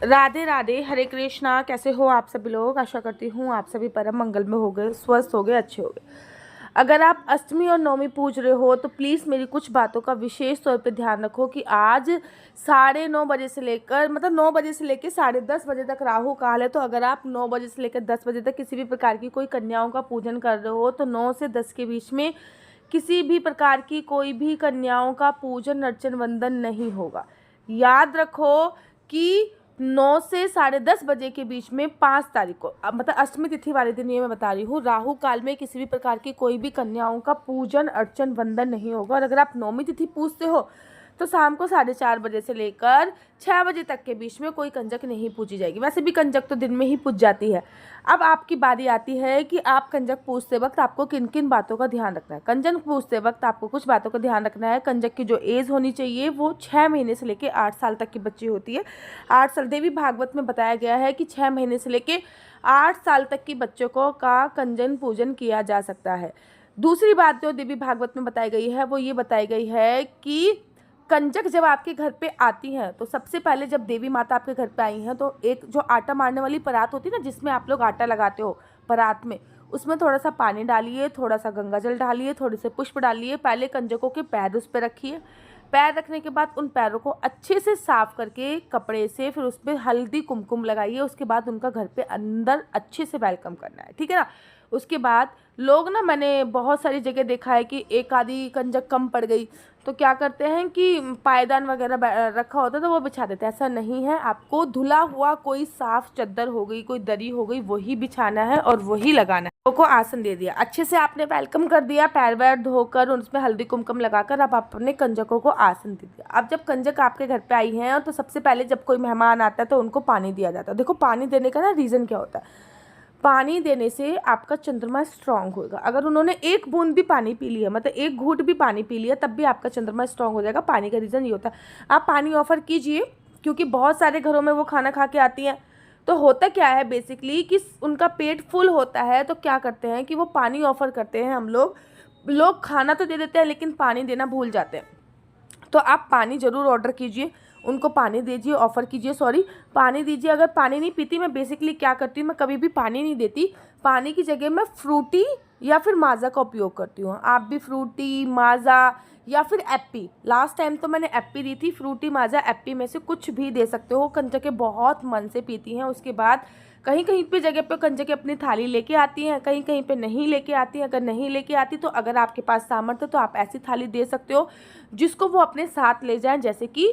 राधे राधे, हरे कृष्णा। कैसे हो आप सभी लोग? आशा करती हूँ आप सभी परम मंगल में हो गए, स्वस्थ हो गए, अच्छे हो गए। अगर आप अष्टमी और नवमी पूज रहे हो तो प्लीज़ मेरी कुछ बातों का विशेष तौर पे ध्यान रखो कि आज 9:30 बजे से लेकर 9 बजे से लेकर 10:30 बजे तक राहु काल है। तो अगर आप 9 बजे से लेकर 10 बजे तक किसी भी प्रकार की कोई कन्याओं का पूजन कर रहे हो तो 9 से 10 के बीच में किसी भी प्रकार की कोई भी कन्याओं का पूजन अर्चन वंदन नहीं होगा। याद रखो कि 9 से 10:30 बजे के बीच में 5 तारीख को मतलब अष्टमी तिथि वाले दिन, ये मैं बता रही हूँ, राहु काल में किसी भी प्रकार की कोई भी कन्याओं का पूजन अर्चन वंदन नहीं होगा। और अगर आप नौमी तिथि पूजते हो तो शाम को 4:30 बजे से लेकर 6 बजे तक के बीच में कोई कंजक नहीं पूजी जाएगी। वैसे भी कंजक तो दिन में ही पूज जाती है। अब आपकी बारी आती है कि आप कंजक पूजते वक्त आपको किन किन बातों का ध्यान रखना है। कंजक पूजते वक्त आपको कुछ बातों का ध्यान रखना है। कंजक की जो एज होनी चाहिए वो 6 महीने से लेकर 8 साल तक की बच्ची होती है। 8 साल, देवी भागवत में बताया गया है कि 6 महीने से लेकर 8 साल तक की बच्चों को का कंजन पूजन किया जा सकता है। दूसरी बात जो देवी भागवत में बताई गई है वो ये बताई गई है कि कंजक जब आपके घर पे आती हैं तो सबसे पहले जब देवी माता आपके घर पे आई हैं तो एक जो आटा मारने वाली परात होती है ना, जिसमें आप लोग आटा लगाते हो परात में, उसमें थोड़ा सा पानी डालिए, थोड़ा सा गंगा जल डालिए, थोड़े से पुष्प डालिए। पहले कंजकों के पैर उस पर रखिए। पैर रखने के बाद उन पैरों को अच्छे से साफ करके कपड़े से फिर उस पर हल्दी कुमकुम लगाइए। उसके बाद उनका घर पे अंदर अच्छे से वेलकम करना है, ठीक है ना। उसके बाद लोग ना, मैंने बहुत सारी जगह देखा है कि एक आधी कंजक कम पड़ गई तो क्या करते हैं कि पायदान वगैरह रखा होता है तो वो बिछा देते हैं। ऐसा नहीं है, आपको धुला हुआ कोई साफ चादर हो गई, कोई दरी हो गई, वही बिछाना है और वही लगाना है। लोगों को आसन दे दिया, अच्छे से आपने वेलकम कर दिया, पैर वैर धोकर उसमें हल्दी कुमकुम लगाकर अब अपने कंजकों को आसन दे दिया। अब जब कंजक आपके घर पे आई हैं तो सबसे पहले जब कोई मेहमान आता है तो उनको पानी दिया जाता है। देखो, पानी देने का ना रीज़न क्या होता है। पानी देने से आपका चंद्रमा स्ट्रांग होगा। अगर उन्होंने एक बूंद भी पानी पी लिया, मतलब एक घूंट भी पानी पी लिया, तब भी आपका चंद्रमा स्ट्रांग हो जाएगा। पानी का रीज़न ये होता है। आप पानी ऑफर कीजिए, क्योंकि बहुत सारे घरों में वो खाना खा के आती हैं तो होता क्या है बेसिकली कि उनका पेट फुल होता है तो क्या करते हैं कि वो पानी ऑफर करते हैं। हम लोग खाना तो दे देते हैं लेकिन पानी देना भूल जाते हैं। तो आप पानी ज़रूर ऑर्डर कीजिए, उनको पानी दीजिए, ऑफ़र कीजिए, सॉरी पानी दीजिए। अगर पानी नहीं पीती, मैं बेसिकली क्या करती हूँ, मैं कभी भी पानी नहीं देती। पानी की जगह मैं फ्रूटी या फिर माज़ा का उपयोग करती हूँ। आप भी फ्रूटी, माज़ा या फिर एप्पी, लास्ट टाइम तो मैंने एप्पी दी थी, फ्रूटी, माज़ा, एप्पी में से कुछ भी दे सकते हो। कंजकें बहुत मन से पीती हैं। उसके बाद कहीं कहीं पे जगह पे कंजकें अपनी थाली लेके आती हैं, कहीं कहीं पे नहीं लेके आती हैं। अगर नहीं लेके आती तो अगर आपके पास सामर्थ्य है तो आप ऐसी थाली दे सकते हो जिसको वो अपने साथ ले जाएं, जैसे कि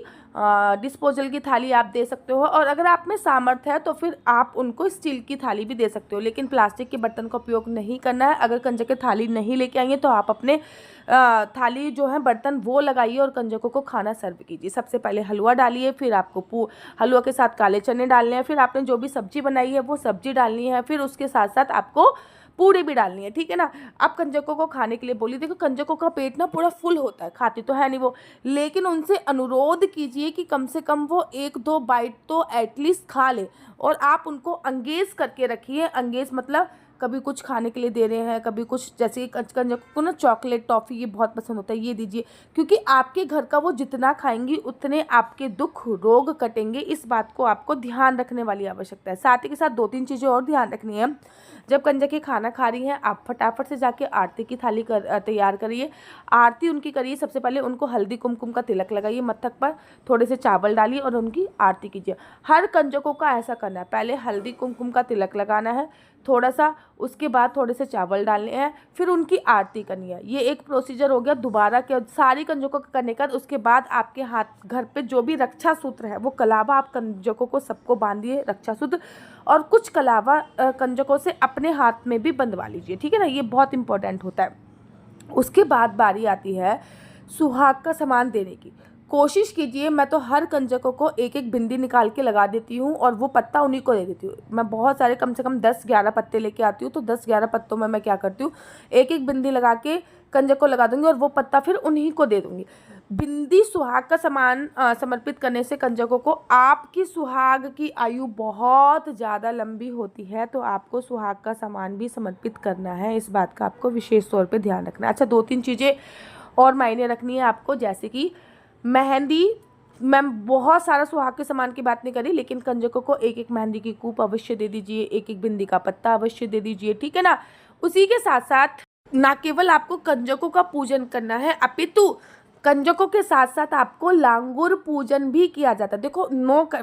डिस्पोजल की थाली आप दे सकते हो। और अगर आप में सामर्थ्य है तो फिर आप उनको स्टील की थाली भी दे सकते हो, लेकिन प्लास्टिक के बर्तन का उपयोग नहीं करना है। अगर कंजकें थाली नहीं लेके आएंगे तो आप अपने थाली जो है बर्तन वो लगाइए और कंजकों को खाना सर्व कीजिए। सबसे पहले हलवा डालिए, फिर आपको हलवा के साथ काले चने डालने हैं, फिर आपने जो भी सब्जी बनाई है वो सब्जी डालनी है, फिर उसके साथ साथ आपको पूड़ी भी डालनी है, ठीक है ना। आप कंजकों को खाने के लिए बोलिए। देखो, कंजकों का पेट ना पूरा फुल होता है, खाती तो है नहीं वो, लेकिन उनसे अनुरोध कीजिए कि कम से कम वो 1-2 बाइट तो एटलीस्ट खा ले। और आप उनको अंगेज करके रखिए। अंगेज मतलब कभी कुछ खाने के लिए दे रहे हैं, कभी कुछ, जैसे कंजकों को ना चॉकलेट, टॉफ़ी ये बहुत पसंद होता है, ये दीजिए। क्योंकि आपके घर का वो जितना खाएंगी उतने आपके दुख रोग कटेंगे। इस बात को आपको ध्यान रखने वाली आवश्यकता है। साथ ही के साथ 2-3 चीज़ें और ध्यान रखनी है। जब कंजकें खाना खा रही हैं, आप फटाफट से जाके आरती की थाली तैयार करिए। आरती उनकी करिए। सबसे पहले उनको हल्दी कुमकुम का तिलक लगाइए मस्तक पर, थोड़े से चावल डालिए और उनकी आरती कीजिए। हर कंजकों का ऐसा करना है, पहले हल्दी कुमकुम का तिलक लगाना है थोड़ा सा, उसके बाद थोड़े से चावल डालने हैं, फिर उनकी आरती करनी है। ये एक प्रोसीजर हो गया। दोबारा के सारी कंजकों का करने का, उसके बाद आपके हाथ घर पे जो भी रक्षा सूत्र है वो कलावा आप कंजकों को सबको बांधिए, रक्षा सूत्र, और कुछ कलावा कंजकों से अपने हाथ में भी बंधवा लीजिए, ठीक है ना। ये बहुत इंपॉर्टेंट होता है। उसके बाद बारी आती है सुहाग का सामान देने की। कोशिश कीजिए, मैं तो हर कंजकों को एक एक बिंदी निकाल के लगा देती हूँ और वो पत्ता उन्हीं को दे देती हूँ। मैं बहुत सारे, कम से कम 10-11 पत्ते लेके आती हूँ, तो 10-11 पत्तों में मैं क्या करती हूँ, एक एक बिंदी लगा के कंजक को लगा दूंगी और वो पत्ता फिर उन्हीं को दे दूंगी। बिंदी सुहाग का सामान समर्पित करने से कंजकों को, आपकी सुहाग की आयु बहुत ज़्यादा लंबी होती है तो आपको सुहाग का सामान भी समर्पित करना है। इस बात का आपको विशेष तौर पे ध्यान रखना है। अच्छा, 2-3 चीज़ें और मायने रखनी है आपको, जैसे कि मेहंदी, मैं बहुत सारा सुहाग के सामान की बात नहीं करी, लेकिन कंजकों को एक एक मेहंदी की कूप अवश्य दे दीजिए, एक एक बिंदी का पत्ता अवश्य दे दीजिए, ठीक है ना। उसी के साथ साथ ना केवल आपको कंजकों का पूजन करना है, अपितु कंजकों के साथ साथ आपको लांगुर पूजन भी किया जाता है। देखो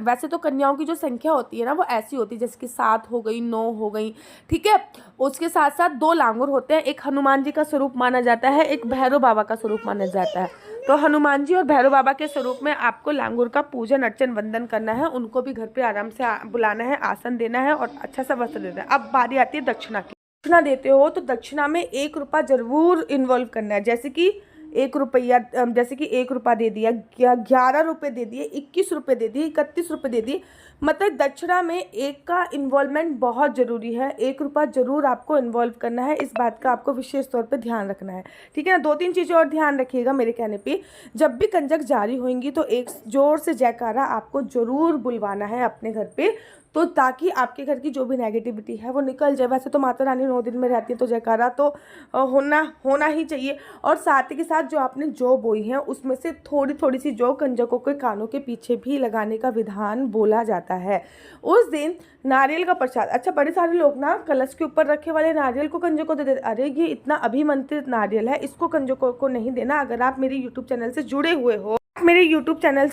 वैसे तो कन्याओं की जो संख्या होती है ना वो ऐसी होती है, जैसे कि 7 हो गई, 9 हो गई, ठीक है। उसके साथ साथ 2 लांगुर होते हैं, एक हनुमान जी का स्वरूप माना जाता है, एक भैरव बाबा का स्वरूप माना जाता है। तो हनुमान जी और भैरव बाबा के स्वरूप में आपको लांगुर का पूजन अर्चन वंदन करना है, उनको भी घर पे आराम से बुलाना है, आसन देना है और अच्छा सा वस्त्र देना है। अब बारी आती है दक्षिणा की। दक्षिणा देते हो तो दक्षिणा में 1 रुपया जरूर इन्वॉल्व करना है, जैसे कि 1 रुपया, जैसे कि 1 रुपया दे दिया, 11 रुपये दे दिए, 21 रुपये दे दिए, 31 रुपये दे दिए, मतलब दक्षिणा में 1 का इन्वॉल्वमेंट बहुत ज़रूरी है। 1 रुपया जरूर आपको इन्वॉल्व करना है, इस बात का आपको विशेष तौर पे ध्यान रखना है, ठीक है ना। 2-3 चीज़ें और ध्यान रखिएगा मेरे कहने पे। जब भी कंजक जारी होंगी तो एक जोर से जयकारा आपको ज़रूर बुलवाना है अपने घर पे, तो ताकि आपके घर की जो भी नेगेटिविटी है वो निकल जाए। वैसे तो माता रानी 9 दिन में रहती है, तो जयकारा तो होना ही चाहिए। और साथ ही के साथ जो आपने जौ बोई है उसमें से थोड़ी थोड़ी सी जौ कंजकों के कानों के पीछे भी लगाने का विधान बोला जाता है। उस दिन नारियल का प्रसाद, अच्छा बड़े सारे लोग ना कलश के ऊपर रखे वाले नारियल को कंजकों दे देते, अरे ये इतना अभिमंत्रित नारियल है, इसको कंजकों को नहीं देना। अगर आप मेरे यूट्यूब चैनल से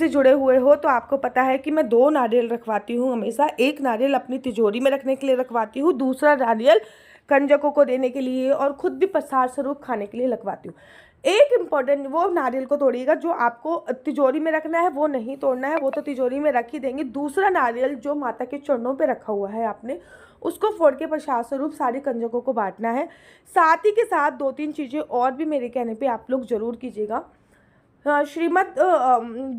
जुड़े हुए हो तो आपको पता है कि मैं 2 नारियल रखवाती हूँ हमेशा। एक नारियल अपनी तिजोरी में रखने के लिए रखवाती हूँ, दूसरा नारियल कंजकों को देने के लिए और खुद भी प्रसाद स्वरूप खाने के लिए लगवाती हूँ। एक इम्पॉर्टेंट, वो नारियल को तोड़िएगा जो आपको तिजोरी में रखना है वो नहीं तोड़ना है, वो तो तिजोरी में रख ही देंगे। दूसरा नारियल जो माता के चरणों पे रखा हुआ है आपने, उसको फोड़ के प्रसाद स्वरूप सारे कंजकों को बांटना है। साथ ही के साथ 2-3 चीज़ें और भी मेरे कहने पे आप लोग जरूर कीजिएगा। श्रीमद्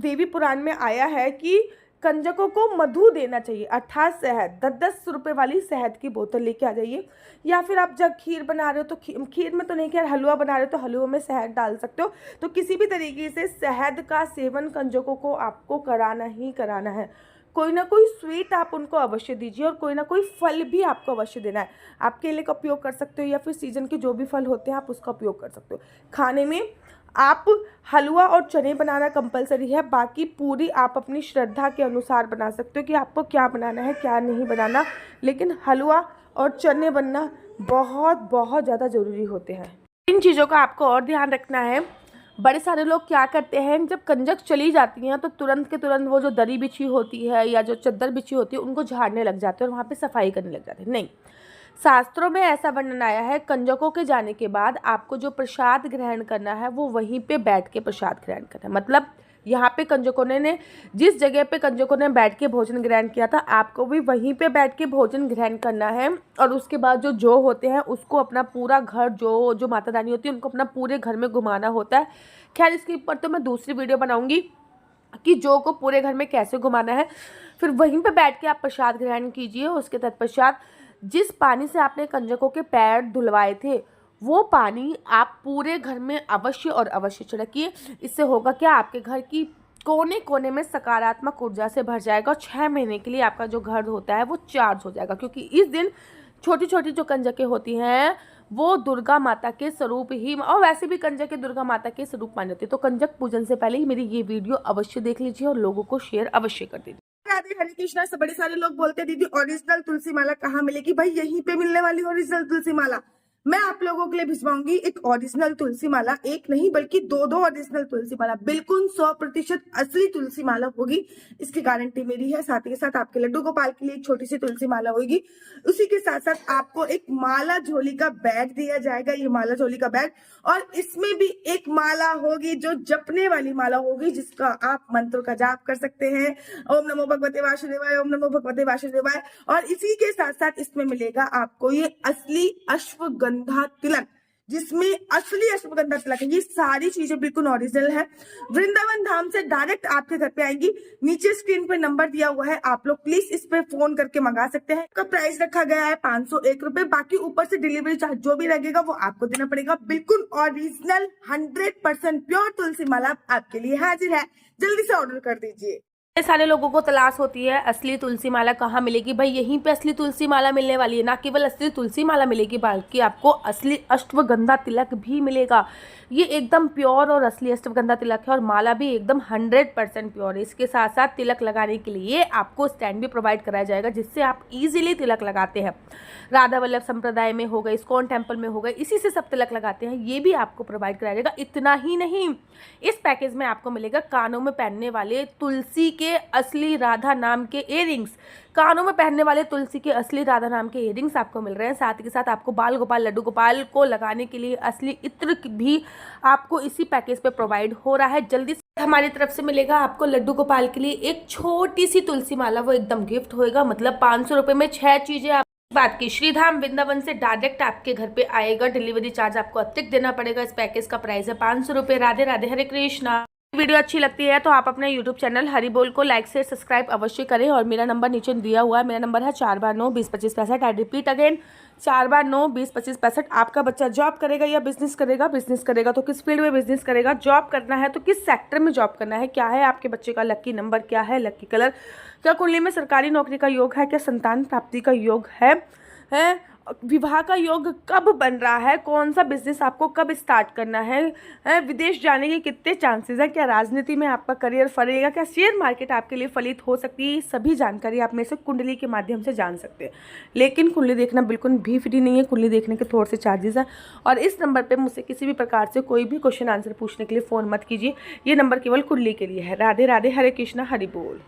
देवी पुराण में आया है कि कंजकों को मधु देना चाहिए, अर्थात शहद। 10-10 रुपये वाली शहद की बोतल लेके आ जाइए, या फिर आप जब खीर बना रहे हो तो खीर में तो नहीं, खैर हलवा बना रहे हो तो हलवे में शहद डाल सकते हो। तो किसी भी तरीके से शहद का सेवन कंजकों को आपको कराना ही कराना है। कोई ना कोई स्वीट आप उनको अवश्य दीजिए और कोई ना कोई फल भी आपको अवश्य देना है। आप केले का उपयोग कर सकते हो या फिर सीजन के जो भी फल होते हैं आप उसका उपयोग कर सकते हो। खाने में आप हलवा और चने बनाना कंपलसरी है, बाकी पूरी आप अपनी श्रद्धा के अनुसार बना सकते हो कि आपको क्या बनाना है क्या नहीं बनाना, लेकिन हलवा और चने बनना बहुत बहुत ज़्यादा ज़रूरी होते हैं। इन चीज़ों का आपको और ध्यान रखना है। बड़े सारे लोग क्या करते हैं, जब कंजक चली जाती हैं तो तुरंत के तुरंत वो जो दरी बिछी होती है या जो चद्दर बिछी होती है उनको झाड़ने लग जाते हैं और वहाँ पे सफाई करने लग जाते हैं। नहीं, शास्त्रों में ऐसा वर्णन आया है, कंजकों के जाने के बाद आपको जो प्रसाद ग्रहण करना है वो वहीं पे बैठ के प्रसाद ग्रहण करना है। मतलब यहाँ पे कंजकों ने जिस जगह पे कंजकों ने बैठ के भोजन ग्रहण किया था आपको भी वहीं पे बैठ के भोजन ग्रहण करना है। और उसके बाद जो होते हैं उसको अपना पूरा घर, जो माता रानी होती है उनको अपना पूरे घर में घुमाना होता है। खैर इसके ऊपर तो मैं दूसरी वीडियो बनाऊंगी कि जो को पूरे घर में कैसे घुमाना है। फिर वहीं पे बैठ के आप प्रसाद ग्रहण कीजिए। उसके तत्पश्चात जिस पानी से आपने कंजकों के पैर धुलवाए थे वो पानी आप पूरे घर में अवश्य और अवश्य छिड़किए। इससे होगा क्या, आपके घर की कोने कोने में सकारात्मक ऊर्जा से भर जाएगा और 6 महीने के लिए आपका जो घर होता है वो चार्ज हो जाएगा। क्योंकि इस दिन छोटी छोटी जो कंजकें होती हैं वो दुर्गा माता के स्वरूप ही, और वैसे भी कंजक दुर्गा माता के स्वरूप माने जाते हैं। तो कंजक पूजन से पहले ही मेरी ये वीडियो अवश्य देख लीजिए और लोगों को शेयर अवश्य कर दीजिए। राधे हरे कृष्णा। से बड़े सारे लोग बोलते हैं दीदी ओरिजिनल तुलसी माला कहाँ मिलेगी? भाई यहीं पे मिलने वाली ओरिजिनल तुलसी माला मैं आप लोगों के लिए भिजवाऊंगी। एक ओरिजिनल तुलसी माला, एक नहीं बल्कि 2-2 ओरिजिनल तुलसी माला, बिल्कुल 100% असली तुलसी माला होगी, इसकी गारंटी मेरी है। साथ ही के साथ आपके लड्डू गोपाल के लिए एक छोटी सी तुलसी माला होगी। उसी के साथ साथ आपको एक माला झोली का बैग दिया जाएगा, ये माला झोली का बैग, और इसमें भी एक माला होगी जो जपने वाली माला होगी, जिसका आप मंत्र का जाप कर सकते हैं, ओम नमो भगवते वासुदेवाय, ओम नमो भगवते वासुदेवाय। और इसी के साथ साथ इसमें मिलेगा आपको ये असली अश्वगंधा तिलक, जिसमें असली अश्वगंधा तिलक है। ये सारी चीजें बिल्कुल ओरिजिनल है, वृंदावन धाम से डायरेक्ट आपके घर पे आएंगी। नीचे स्क्रीन पे नंबर दिया हुआ है, आप लोग प्लीज इस पे फोन करके मंगा सकते हैं। इसका प्राइस रखा गया है 501 रुपए, बाकी ऊपर से डिलीवरी चार्ज जो भी लगेगा वो आपको देना पड़ेगा। बिल्कुल ओरिजिनल 100% प्योर तुलसी माला आपके लिए हाजिर है, जल्दी से ऑर्डर कर दीजिए। इतने सारे लोगों को तलाश होती है असली तुलसी माला कहाँ मिलेगी। भाई यहीं पे असली तुलसी माला मिलने वाली है। ना केवल असली तुलसी माला मिलेगी बल्कि आपको असली अश्वगंधा तिलक भी मिलेगा। ये एकदम प्योर और असली अश्वगंधा तिलक है और माला भी एकदम 100% प्योर है। इसके साथ साथ तिलक लगाने के लिए आपको स्टैंड भी प्रोवाइड कराया जाएगा जिससे आप इजीली तिलक लगाते हैं। राधा वल्लभ संप्रदाय में हो गए, इस्कॉन टेम्पल में हो गए, इसी से सब तिलक लगाते हैं, ये भी आपको प्रोवाइड कराया जाएगा। इतना ही नहीं, इस पैकेज में आपको मिलेगा कानों में पहनने वाले तुलसी के असली राधा नाम के इयररिंग्स। कानों में पहनने वाले तुलसी के असली राधा नाम के इयररिंग्स आपको मिल रहे हैं। साथ ही साथ आपको बाल गोपाल लड्डू गोपाल को लगाने के लिए असली इत्र भी आपको इसी पैकेज पे प्रोवाइड हो रहा है। जल्दी से हमारी तरफ से मिलेगा आपको लड्डू गोपाल के लिए एक छोटी सी तुलसी माला, वो एकदम गिफ्ट होएगा। मतलब 500 रुपये में 6 चीजें आप बात की। श्रीधाम वृंदावन से डायरेक्ट आपके घर पे आएगा। डिलीवरी चार्ज आपको अतिरिक्त देना पड़ेगा। इस पैकेज का प्राइस है 500 रुपये। राधे राधे, हरे कृष्णा। वीडियो अच्छी लगती है तो आप अपने यूट्यूब चैनल हरि बोल को लाइक से सब्सक्राइब अवश्य करें। और मेरा नंबर नीचे दिया हुआ है, मेरा नंबर है 4/9-20-25-65। I repeat again 4/9-20-25-65। आपका बच्चा जॉब करेगा या बिजनेस करेगा? बिजनेस करेगा तो किस फील्ड में बिजनेस करेगा? जॉब करना है तो किस सेक्टर में जॉब करना है? क्या है आपके बच्चे का लकी नंबर, क्या है लकी कलर? क्या कुंडली में सरकारी नौकरी का योग है? क्या संतान प्राप्ति का योग है? विवाह का योग कब बन रहा है? कौन सा बिजनेस आपको कब स्टार्ट करना है? विदेश जाने के कितने चांसेस हैं? क्या राजनीति में आपका करियर फलेगा? क्या शेयर मार्केट आपके लिए फलित हो सकती है? सभी जानकारी आप मेरे से कुंडली के माध्यम से जान सकते हैं। लेकिन कुंडली देखना बिल्कुल भी फ्री नहीं है। कुंडली देखने के थोड़े से चार्जेस हैं। और इस नंबर पर मुझसे किसी भी प्रकार से कोई भी क्वेश्चन आंसर पूछने के लिए फ़ोन मत कीजिए। ये नंबर केवल कुंडली के लिए है। राधे राधे, हरे कृष्णा, हरि बोल।